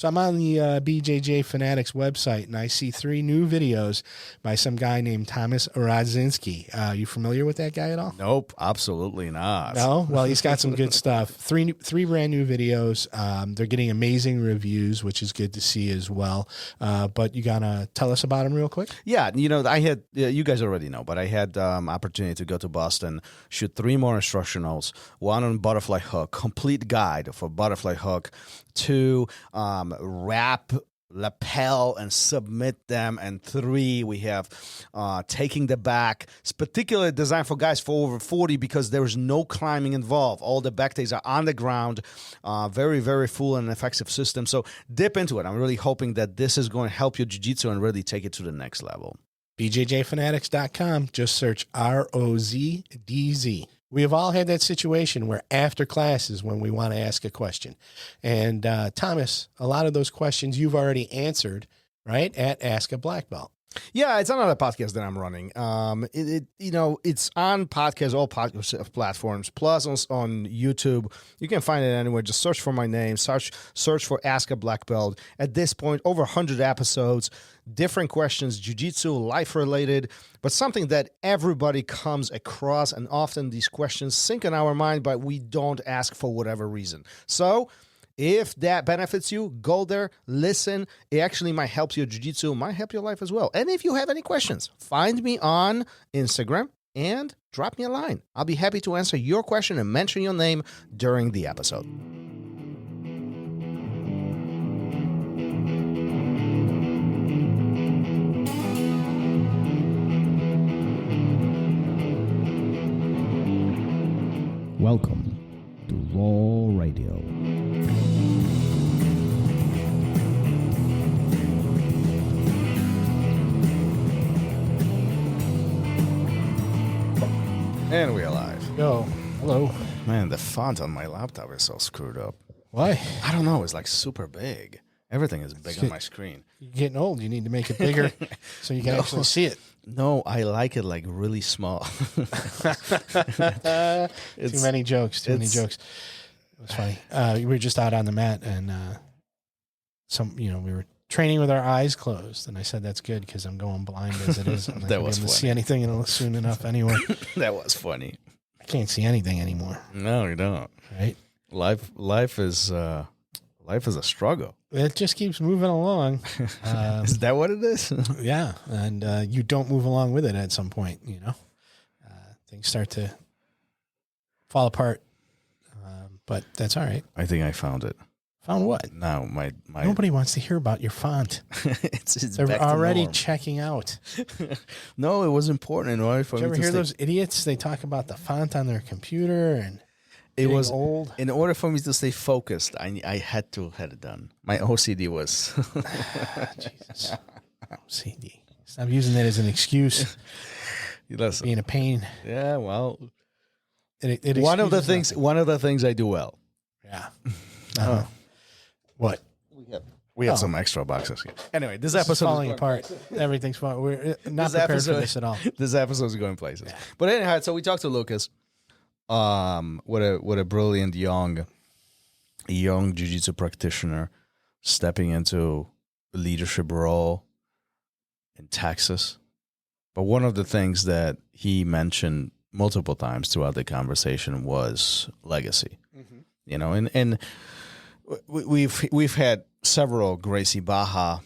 So I'm on the BJJ Fanatics website, and I see 3 new videos by some guy named Thomas Radzinski. You familiar with that guy at all? Nope, absolutely not. No? Well, he's got some good stuff. Three brand new videos. They're getting amazing reviews, which is good to see as well. But you got to tell us about them real quick? Yeah, I had, you guys already know, but I had opportunity to go to Boston, shoot 3 more instructionals, 1 on butterfly hook, complete guide for butterfly hook, 2 wrap, lapel, and submit them, and 3 we have taking the back. It's particularly designed for guys for over 40 because there is no climbing involved. All the back takes are on the ground. Very, very full and effective system. So dip into it. I'm really hoping that this is going to help your jiu-jitsu and really take it to the next level. BJJfanatics.com. Just search ROZDZ. We have all had that situation where after class is when we want to ask a question. And Thomas, a lot of those questions you've already answered, right, at Ask a Black Belt. Yeah, it's another podcast that I'm running. It's on podcast, all podcast platforms, plus on YouTube. You can find it anywhere. Just search for my name. Search for Ask a Black Belt. At this point, over 100 episodes, different questions, jiu-jitsu, life-related, but something that everybody comes across, and often these questions sink in our mind, but we don't ask for whatever reason. So if that benefits you, go there, listen. It actually might help your jiu-jitsu, might help your life as well. And if you have any questions, find me on Instagram and drop me a line. I'll be happy to answer your question and mention your name during the episode. Welcome to Raw Radio. And we're live. Yo, hello. Man, the font on my laptop is so screwed up. Why? I don't know. It's like super big. Everything is big on my screen. You're getting old. You need to make it bigger so you can actually see it. No, I like it like really small. Too many jokes. It was funny. We were just out on the mat, and we were training with our eyes closed, and I said that's good because I'm going blind as it is. I'm not That was able to funny. see anything soon enough anyway. That was funny. I can't see anything anymore. No, you don't. Right? Life is a struggle. It just keeps moving along. Is that what it is? Yeah, and you don't move along with it at some point. Things start to fall apart, but that's all right. I think I found it. Found what? Now my Nobody wants to hear about your font. it's They're back to already norm. checking out. No, it was important in order for Did you me ever to hear stay- those idiots? They talk about the font on their computer, and It getting was old. In order for me to stay focused, I had to have it done. My OCD was. Jesus. OCD. Stop using that as an excuse. Listen, Being a pain. yeah, well, It one of the excuses things I do well. nothing. Yeah. What? We have some extra boxes here. Anyway, this This is episode falling is apart. Everything's falling. We're not This prepared episode- for this at all. This episode is going places. But anyhow, so we talked to Lucas. What a brilliant young jiu-jitsu practitioner stepping into a leadership role in Texas. But one of the things that he mentioned multiple times throughout the conversation was legacy. Mm-hmm. And we've had several Gracie Barra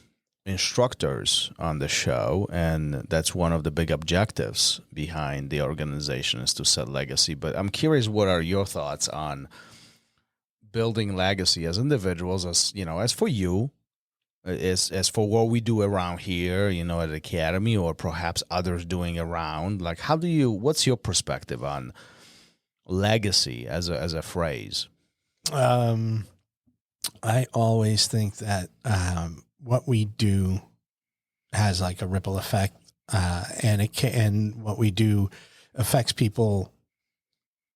instructors on the show, and that's one of the big objectives behind the organization is to set legacy. But I'm curious, what are your thoughts on building legacy as individuals, as for you, as for what we do around here, at the academy, or perhaps others doing around? Like, what's your perspective on legacy as a phrase? I always think that what we do has like a ripple effect, and what we do affects people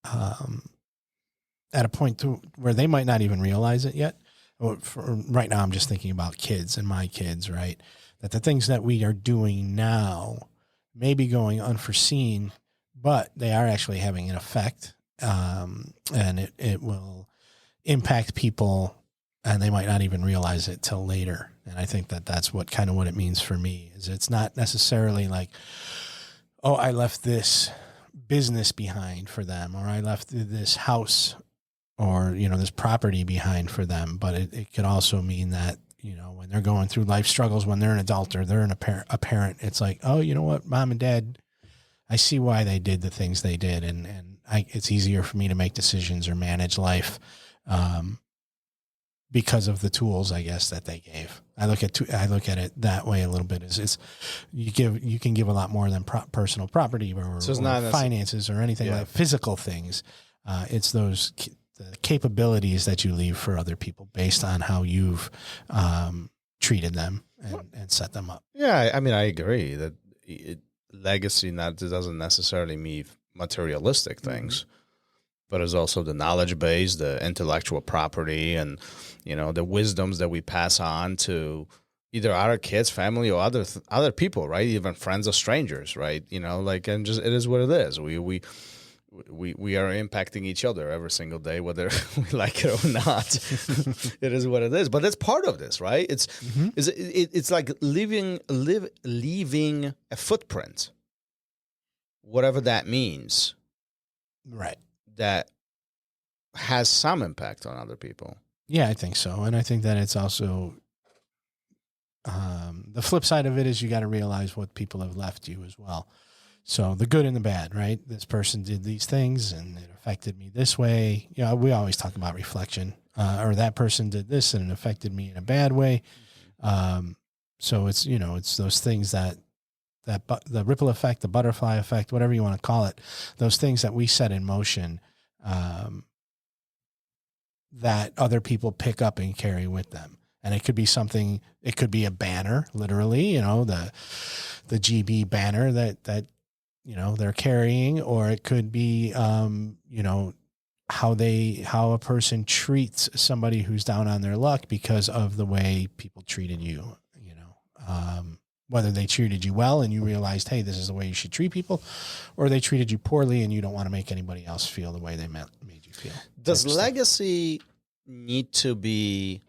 at a point where they might not even realize it yet. Right now, I'm just thinking about kids and my kids, right? That the things that we are doing now may be going unforeseen, but they are actually having an effect, and it will impact people and they might not even realize it till later. And I think that that's what it means for me, is it's not necessarily like, oh, I left this business behind for them, or I left this house or, this property behind for them. But it could also mean that, when they're going through life struggles, when they're an adult or they're a parent, it's like, oh, you know what, mom and dad, I see why they did the things they did. And it's easier for me to make decisions or manage life, because of the tools, I guess, that they gave. I look at it that way a little bit. Is you can give a lot more than personal property or finances or anything like physical things. It's those the capabilities that you leave for other people based on how you've treated them and set them up. Yeah, I mean, I agree that legacy doesn't necessarily mean materialistic things. But it's also the knowledge base, the intellectual property, and the wisdoms that we pass on to either our kids, family, or other people, right? Even friends or strangers, right? And just it is what it is. We are impacting each other every single day, whether we like it or not. It is what it is. But that's part of this, right? It's like leaving a footprint, whatever that means, right? That has some impact on other people. Yeah, I think so. And I think that it's also the flip side of it is you got to realize what people have left you as well. So the good and the bad, right? This person did these things and it affected me this way. We always talk about reflection, or that person did this and it affected me in a bad way. So it's, it's those things that the ripple effect, the butterfly effect, whatever you want to call it, those things that we set in motion, that other people pick up and carry with them. And it could be something, it could be a banner, literally, the GB banner that they're carrying, or it could be, how a person treats somebody who's down on their luck because of the way people treated you, whether they treated you well and you realized, hey, this is the way you should treat people, or they treated you poorly and you don't want to make anybody else feel the way they made you feel. Does legacy need to be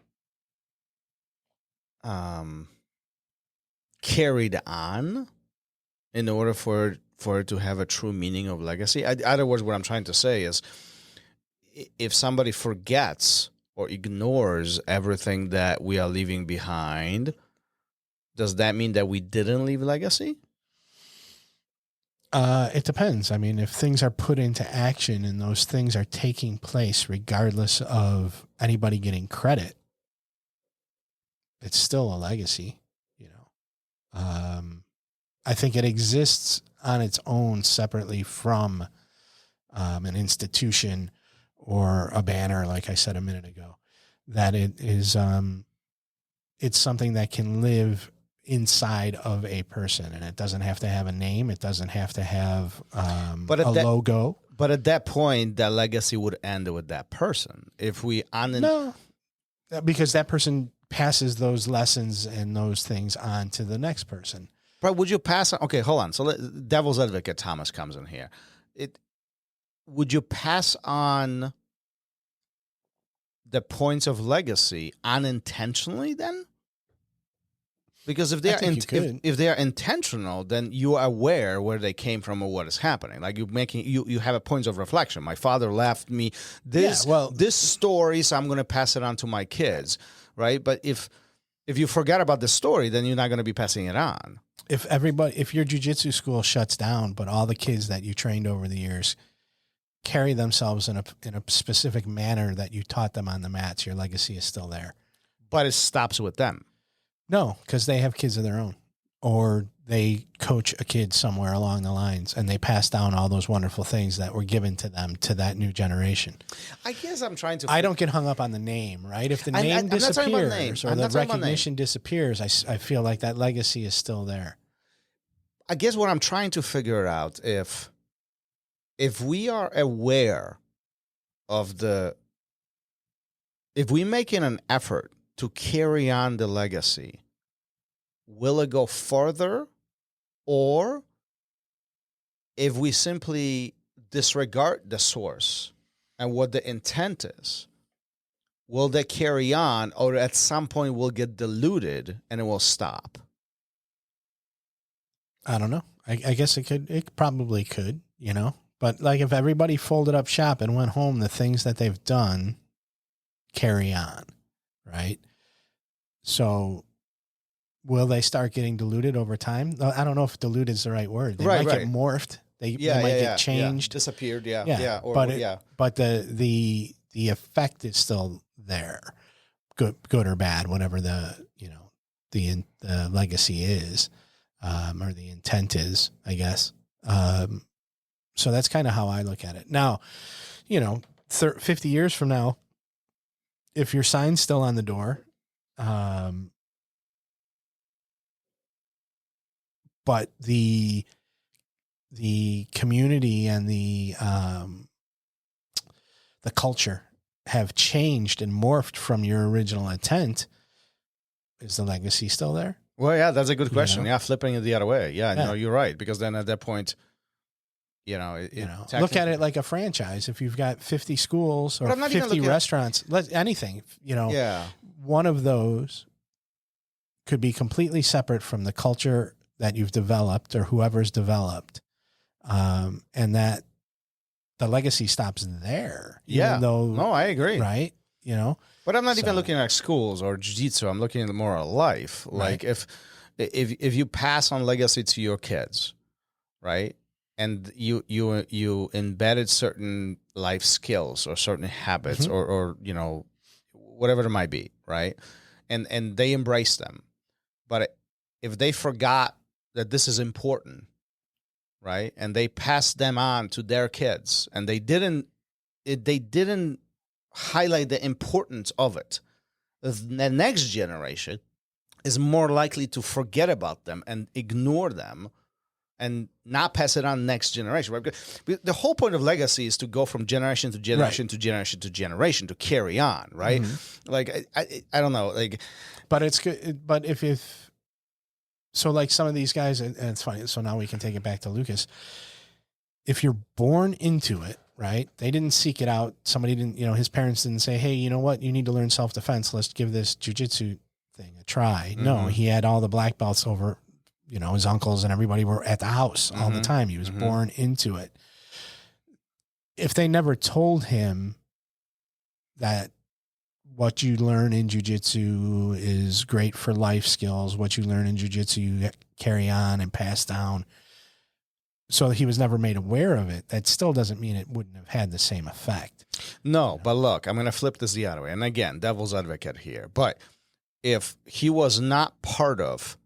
carried on in order for it to have a true meaning of legacy? In other words, what I'm trying to say is, if somebody forgets or ignores everything that we are leaving behind, does that mean that we didn't leave legacy? It depends. I mean, if things are put into action and those things are taking place, regardless of anybody getting credit, it's still a legacy, I think it exists on its own separately from an institution or a banner, like I said a minute ago, that it is, it's something that can live inside of a person, and it doesn't have to have a name. It doesn't have to have logo. But at that point, that legacy would end with that person. If we no, because that person passes those lessons and those things on to the next person. But would you pass on? Okay, hold on. So devil's advocate Thomas comes in here. Would you pass on the points of legacy unintentionally then? Because if they are if they are intentional, then you are aware where they came from or what is happening. Like you have a point of reflection. My father left me this story, so I'm going to pass it on to my kids, right? But if you forget about the story, then you're not going to be passing it on. If your jiu-jitsu school shuts down, but all the kids that you trained over the years carry themselves in a specific manner that you taught them on the mats, your legacy is still there. But it stops with them. No, because they have kids of their own, or they coach a kid somewhere along the lines and they pass down all those wonderful things that were given to them to that new generation. I guess I'm trying to... I don't get hung up on the name, right? If the name disappears or the recognition disappears, I feel like that legacy is still there. I guess what I'm trying to figure out, if we are aware of if we making an effort to carry on the legacy, will it go further? Or if we simply disregard the source and what the intent is, will they carry on, or at some point will get diluted and it will stop? I don't know. I guess it probably could, but like if everybody folded up shop and went home, the things that they've done carry on, right? So will they start getting diluted over time? I don't know if diluted is the right word. They might get morphed. They might get changed. Disappeared. But the effect is still there, good or bad, whatever the legacy is, or the intent is, I guess. So that's kind of how I look at it. Now, 50 years from now, if your sign's still on the door, but the community and the culture have changed and morphed from your original intent, is the legacy still there? Well, yeah, that's a good question. Yeah, flipping it the other way. Yeah, no, you're right. Because then at that point, look at it like a franchise. If you've got 50 schools or 50 restaurants, anything, one of those could be completely separate from the culture that you've developed or whoever's developed. And that the legacy stops there. No, I agree. Right. But I'm not even looking at schools or jiu-jitsu. I'm looking at more at life. Like if you pass on legacy to your kids, right? And you embedded certain life skills or certain habits or whatever it might be, right? And they embrace them. But if they forgot that this is important, right? And they passed them on to their kids and they didn't highlight the importance of it, the next generation is more likely to forget about them and ignore them and not pass it on next generation. Right? The whole point of legacy is to go from generation to generation to generation to generation to carry on, right? Like I don't know, like, but it's good. But if so, like some of these guys, and it's funny. So now we can take it back to Lucas. If you're born into it, right? They didn't seek it out. Somebody didn't, his parents didn't say, hey, you know what? You need to learn self-defense. Let's give this jiu-jitsu thing a try. No, he had all the black belts over, his uncles and everybody were at the house all the time. He was born into it. If they never told him that what you learn in jiu-jitsu is great for life skills, what you learn in jiu-jitsu, you carry on and pass down, so he was never made aware of it, that still doesn't mean it wouldn't have had the same effect. No, but look, I'm going to flip this the other way. And again, devil's advocate here. But if he was not part of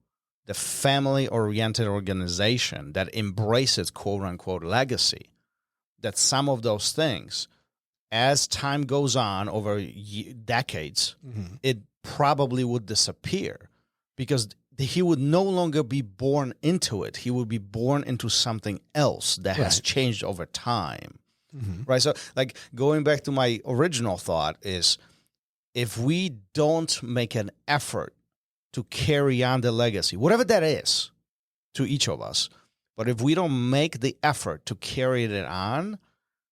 the family-oriented organization that embraces quote-unquote legacy, that some of those things, as time goes on over decades, it probably would disappear because he would no longer be born into it. He would be born into something else that has changed over time. Right? So, like, going back to my original thought is, if we don't make an effort to carry on the legacy, whatever that is, to each of us, but if we don't make the effort to carry it on,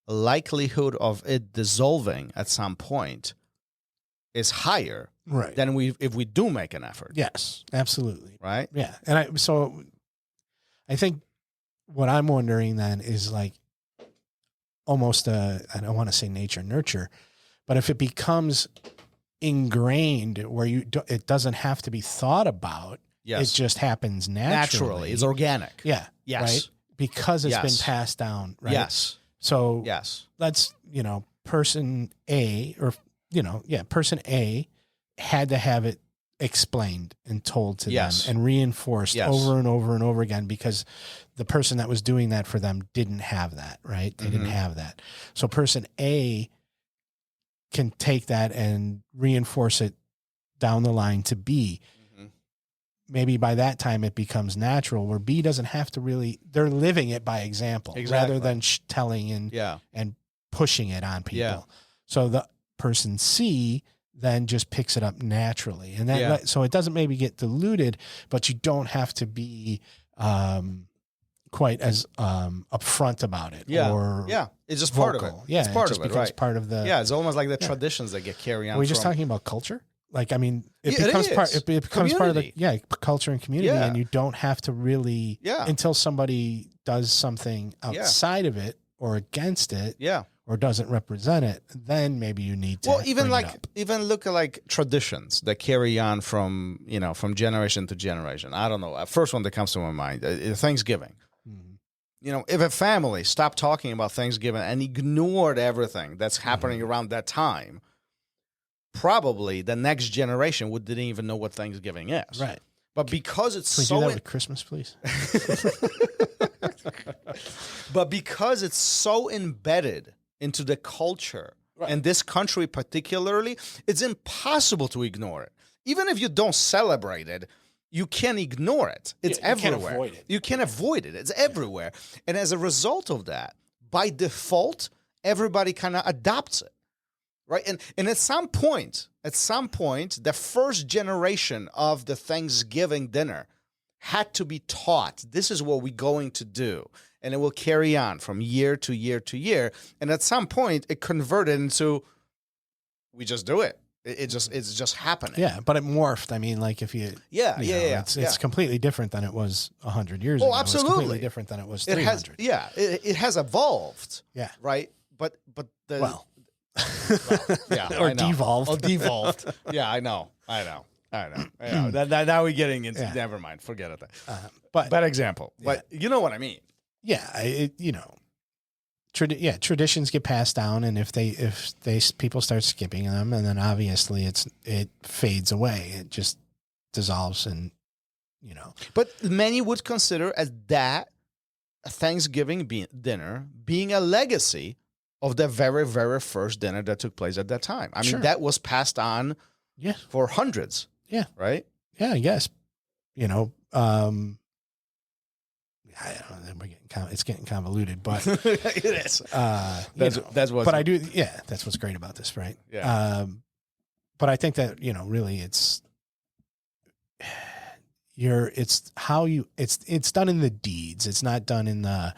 likelihood of it dissolving at some point is higher than if we do make an effort. Yes, absolutely. Right? Yeah. And I think what I'm wondering then is like almost I don't want to say nature nurture, but if it becomes ingrained where it doesn't have to be thought about, it just happens naturally. It's organic. Yeah. Yes. Right? Because it's been passed down. Right? Yes. So let's, person A person A had to have it explained and told to them and reinforced over and over and over again because the person that was doing that for them didn't have that, right? They didn't have that. So person A can take that and reinforce it down the line to B. Maybe by that time it becomes natural where B doesn't have to really, they're living it by example rather than telling and pushing it on people. So the person C then just picks it up naturally. And so it doesn't maybe get diluted, but you don't have to be, quite as upfront about it. Yeah. Or Yeah. It's just vocal. part of it. Yeah, It's part just of it, becomes right? part of the. Yeah, it's almost like the traditions that get carried on. Are we just from- talking about culture? Like, I mean, it Yeah, it becomes part. is. It becomes part of the Community. culture and community, Yeah. and you don't have to really until somebody does something outside of it or against it, or doesn't represent it. Then maybe you need to. Well, even bring it up. even look at like traditions that carry on from from generation to generation. I don't know. First one that comes to my mind, Thanksgiving. Mhm. If a family stopped talking about Thanksgiving and ignored everything that's happening around that time, probably the next generation didn't even know what Thanksgiving is. Right. But because it's Can we so do that with Christmas, please? but because it's so embedded into the culture and this country particularly, it's impossible to ignore it. Even if you don't celebrate it, you can't ignore it. It's everywhere. You can't avoid it. You can't avoid it. It's everywhere. And as a result of that, by default, everybody kind of adopts it. Right. And at some point, the first generation of the Thanksgiving dinner had to be taught, this is what we're going to do. And it will carry on from year to year to year. And at some point, it converted into, we just do it. It's just happening. Yeah, but it morphed. I mean, like if you, it's completely different than it was 100 years ago. Absolutely. It's completely different than it was 300. It has evolved. Yeah. Right. But the or devolved. Oh, devolved. Yeah, I know. Now we're getting into. Never mind. Forget it. But bad example. But you know what I mean. Yeah, traditions get passed down, and if people start skipping them, and then obviously it fades away. It just dissolves, and But many would consider as that a Thanksgiving dinner being a legacy of the very, very first dinner that took place at that time. I mean, that was passed on for hundreds. Yeah. Right? Yeah, I guess. I don't know, it's getting convoluted, but it is. That's what. But I do. Yeah, that's what's great about this, right? Yeah. But I think that really it's done in the deeds. It's not done in the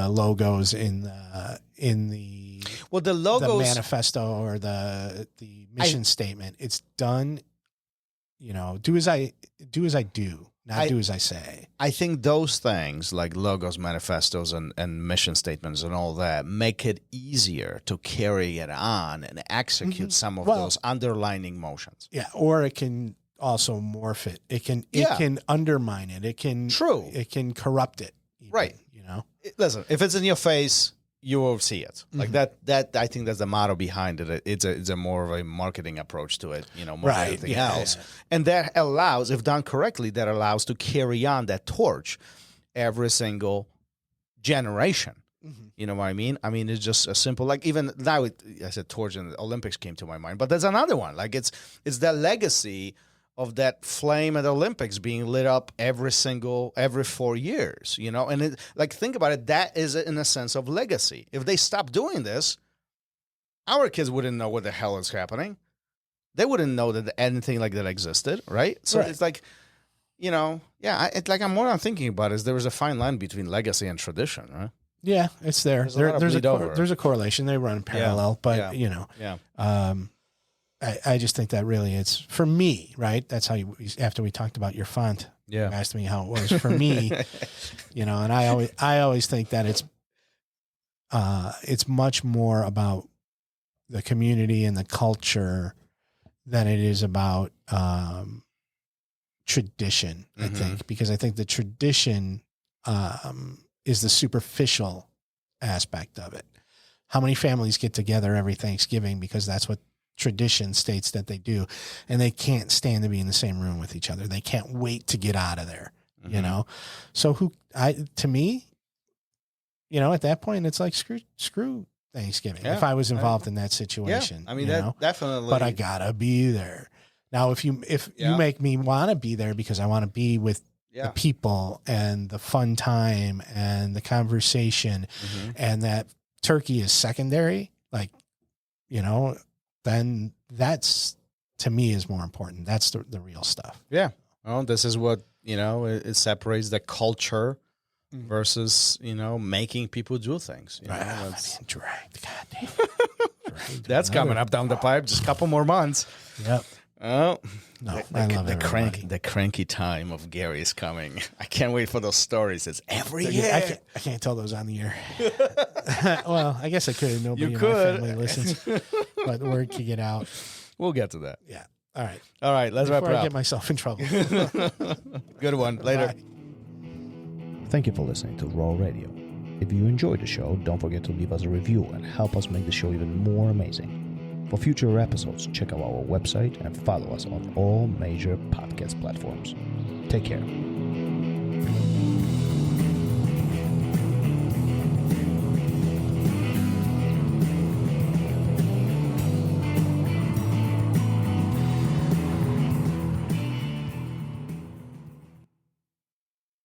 logos in the the logos, the manifesto or the mission statement. It's done. Do as I do. Not do as I say. I think those things like logos, manifestos, and mission statements and all that make it easier to carry it on and execute some of those underlining motions. Yeah, or it can also morph it. It can undermine it. It can It can corrupt it. Even, right. Listen, if it's in your face, you will see it. Like that I think that's the motto behind it. It's a more of a marketing approach to it, more than anything else. Yeah. And that allows, if done correctly, to carry on that torch every single generation. Mm-hmm. You know what I mean? I mean, it's just a simple, like even now, I said torch and the Olympics came to my mind, but there's another one. Like it's that legacy of that flame at the Olympics being lit up every 4 years, and think about it. That is in a sense of legacy. If they stop doing this, our kids wouldn't know what the hell is happening. They wouldn't know that anything like that existed. Right. So It's like, I'm more than thinking about is there is a fine line between legacy and tradition, right? Yeah, it's there. There's a correlation. They run parallel, but I just think that really it's for me, right? That's how after we talked about your font, you asked me how it was for me, and I always think that it's much more about the community and the culture than it is about tradition, I think, because I think the tradition is the superficial aspect of it. How many families get together every Thanksgiving because that's what tradition states that they do, and they can't stand to be in the same room with each other. They can't wait to get out of there, So to me, at that point, it's like screw Thanksgiving. If I was involved in that situation, I mean, that definitely. But I gotta be there. Now, if you make me want to be there because I want to be with the people and the fun time and the conversation, and that turkey is secondary, then that's, to me, is more important. That's the real stuff. Yeah. Well, this is what, it separates the culture versus, making people do things. Dragged. Goddamn. That's coming up down the pipe. Just a couple more months. Yep. Oh, No, I love everybody. the cranky time of Gary is coming. I can't wait for those stories. It's every year. I can't tell those on the air. Well, I guess I could. Nobody You in could. my family listens, but the word can get out. We'll get to that. Yeah. All right. All right, let's Before wrap it I up. get myself in trouble. Good one. Later. Bye. Thank you for listening to Raw Radio. If you enjoyed the show, don't forget to leave us a review and help us make the show even more amazing. For future episodes, check out our website and follow us on all major podcast platforms. Take care.